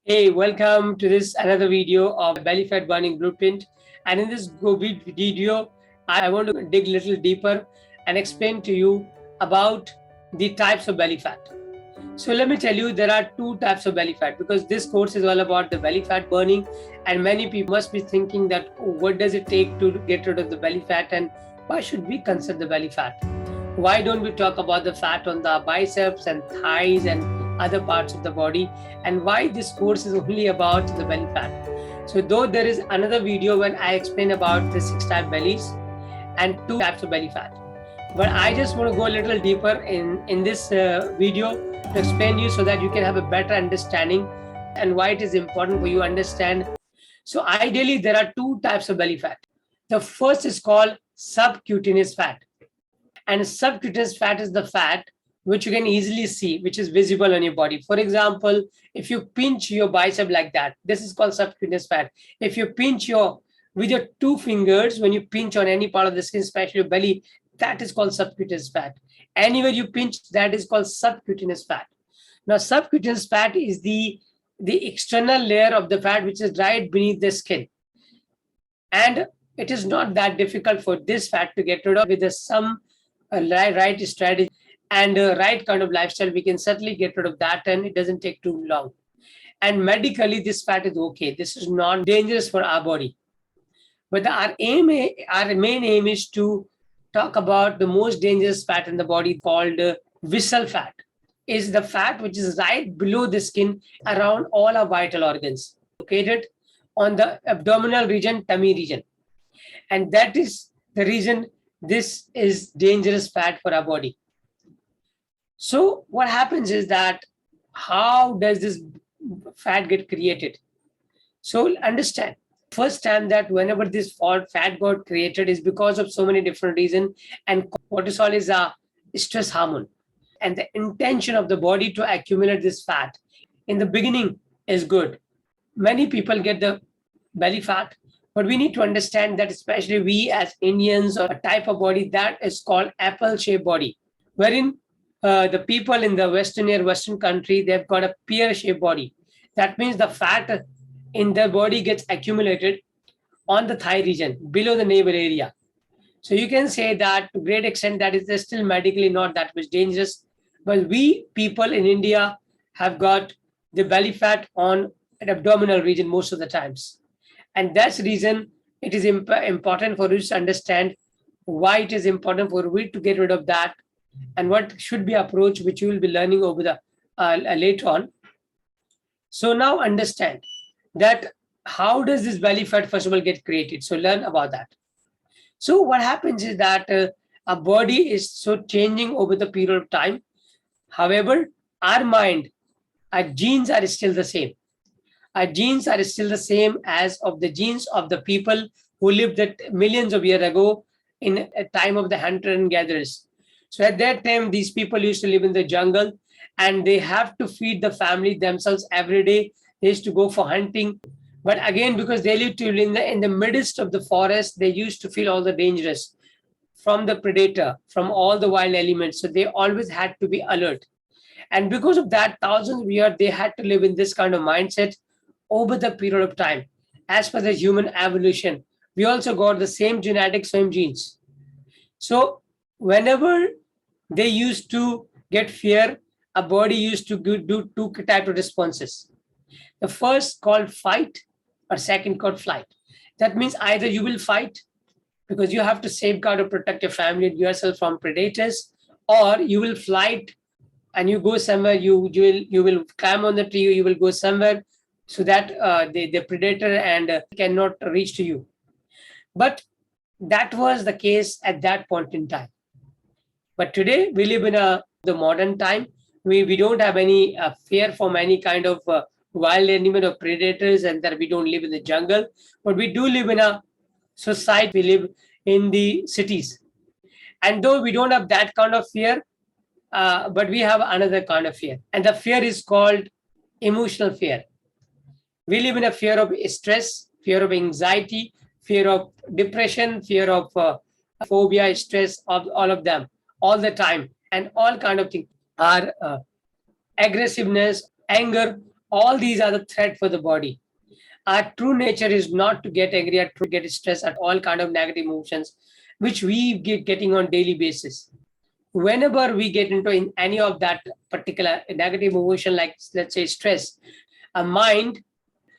Hey, welcome to this another video of belly fat burning blueprint. And in this video, I want to dig a little deeper and explain to you about the types of belly fat. So let me tell you, there are two types of belly fat because this course is all about the belly fat burning, and many people must be thinking that what does it take to get rid of the belly fat and why should we consider the belly fat? Why don't we talk about the fat on the biceps and thighs and other parts of the body, and why this course is only about the belly fat? So though there is another video when I explain about the 6 type bellies and 2 types of belly fat, but I just want to go a little deeper in this video to explain you so that you can have a better understanding and why it is important for you to understand. So ideally there are 2 types of belly fat. The first is called subcutaneous fat, and subcutaneous fat is the fat which you can easily see, which is visible on your body. For example, if you pinch your bicep like that, this is called subcutaneous fat. If you pinch with your 2 fingers, when you pinch on any part of the skin, especially your belly, that is called subcutaneous fat. Anywhere you pinch, that is called subcutaneous fat. Now, subcutaneous fat is the external layer of the fat which is right beneath the skin. And it is not that difficult for this fat to get rid of with some right strategy and right kind of lifestyle. We can certainly get rid of that, and it doesn't take too long. And medically, this fat is okay. This is not dangerous for our body. But our main aim is to talk about the most dangerous fat in the body called visceral fat. Is the fat which is right below the skin around all our vital organs, located on the abdominal region, tummy region. And that is the reason this is dangerous fat for our body. So what happens is that how does this fat get created? So understand, first time that whenever this fat got created is because of so many different reasons, and cortisol is a stress hormone, and the intention of the body to accumulate this fat in the beginning is good. Many people get the belly fat, but we need to understand that especially we as Indians, or a type of body that is called apple-shaped body, wherein the people in the Western country, they've got a pear-shaped body. That means the fat in their body gets accumulated on the thigh region, below the navel area. So you can say that to a great extent that is still medically not that much dangerous. But we people in India have got the belly fat on an abdominal region most of the times. And that's the reason it is important for us to understand why it is important for we to get rid of that and what should be approach, which you will be learning over the later on. So now understand that how does this belly fat first of all get created? So learn about that. So what happens is that our body is so changing over the period of time. However, our mind, our genes are still the same. Our genes are still the same as of the genes of the people who lived that millions of years ago in a time of the hunter and gatherers. So at that time, these people used to live in the jungle, and they have to feed the family themselves every day. They used to go for hunting. But again, because they lived in the midst of the forest, they used to feel all the dangers from the predator, from all the wild elements. So they always had to be alert. And because of that, thousands of years, they had to live in this kind of mindset over the period of time. As per the human evolution, we also got the same genetics, same genes. So whenever they used to get fear, a body used to do 2 types of responses. The first called fight, or second called flight. That means either you will fight because you have to safeguard or protect your family and yourself from predators, or you will flight and you go somewhere. You will climb on the tree. You will go somewhere so that the predator and cannot reach to you. But that was the case at that point in time. But today we live in the modern time. We don't have any fear from any kind of wild animal or predators, and that we don't live in the jungle. But we do live in a society. We live in the cities. And though we don't have that kind of fear, but we have another kind of fear. And the fear is called emotional fear. We live in a fear of stress, fear of anxiety, fear of depression, fear of phobia, stress, of all of them, all the time, and all kind of things are aggressiveness, anger. All these are the threat for the body. Our true nature is not to get angry or to get stressed at all kind of negative emotions, which we get getting on daily basis. Whenever we get into in any of that particular negative emotion, like let's say stress, a mind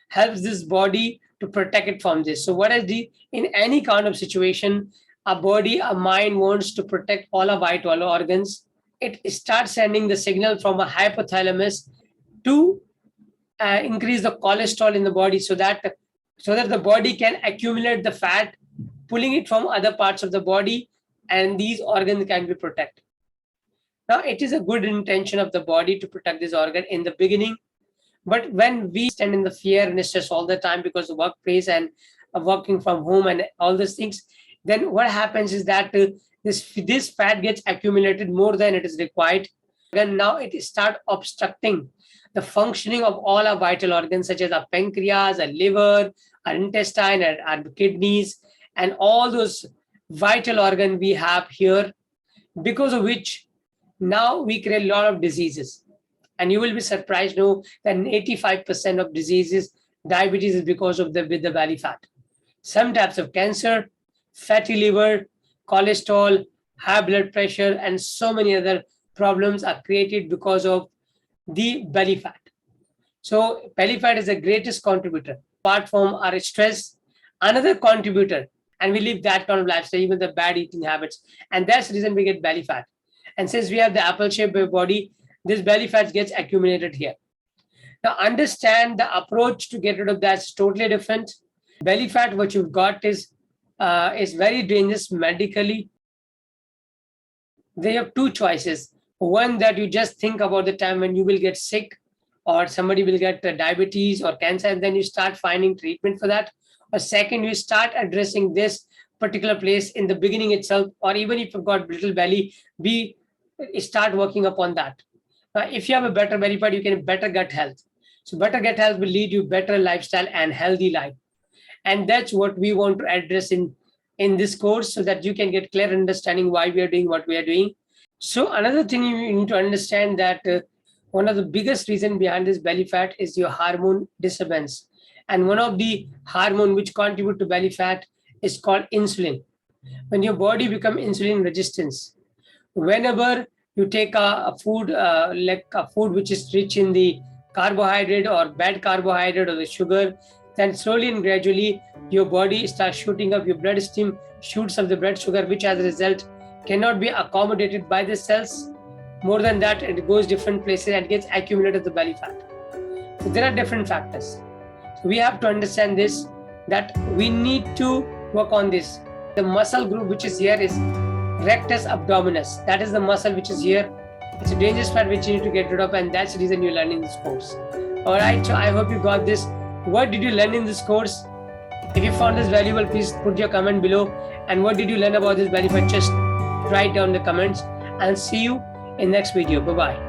helps this body to protect it from this. So what is the in any kind of situation, a body, a mind wants to protect all our vital organs. It starts sending the signal from a hypothalamus to increase the cholesterol in the body so that the body can accumulate the fat, pulling it from other parts of the body, and these organs can be protected. Now, it is a good intention of the body to protect this organ in the beginning, but when we stand in the fear and stress all the time because of workplace and working from home and all these things, then what happens is that this fat gets accumulated more than it is required, and now it start obstructing the functioning of all our vital organs, such as our pancreas, our liver, our intestine, our kidneys, and all those vital organs we have here, because of which now we create a lot of diseases. And you will be surprised to know that 85% of diseases, diabetes, is because of with the belly fat. Some types of cancer, fatty liver, cholesterol, high blood pressure, and so many other problems are created because of the belly fat. So belly fat is the greatest contributor. Apart from our stress, another contributor, and we live that kind of lifestyle, even the bad eating habits. And that's the reason we get belly fat. And since we have the apple-shaped body, this belly fat gets accumulated here. Now, understand the approach to get rid of that is totally different. Belly fat, what you've got is very dangerous medically. They have two choices. One, that you just think about the time when you will get sick or somebody will get diabetes or cancer, and then you start finding treatment for that. Or second, you start addressing this particular place in the beginning itself, or even if you've got little belly, we start working upon that. Now, if you have a better belly fat, you can have better gut health. So better gut health will lead you better lifestyle and healthy life. And that's what we want to address in this course, so that you can get clear understanding why we are doing what we are doing. So another thing you need to understand that one of the biggest reason behind this belly fat is your hormone disturbance. And one of the hormone which contribute to belly fat is called insulin. When your body becomes insulin resistance, whenever you take a food like a food which is rich in the carbohydrate or bad carbohydrate or the sugar, then slowly and gradually your body starts shooting up, your bloodstream shoots up the blood sugar, which as a result cannot be accommodated by the cells. More than that, it goes different places and gets accumulated the belly fat. So there are different factors. So we have to understand this, that we need to work on this. The muscle group which is here is rectus abdominis. That is the muscle which is here. It's a dangerous fat which you need to get rid of, and that's the reason you're learning this course. All right, so I hope you got this. What did you learn in this course? If you found this valuable, please put your comment below. And what did you learn about this belly fat? Just write down the comments, and see you in next video. Bye-bye.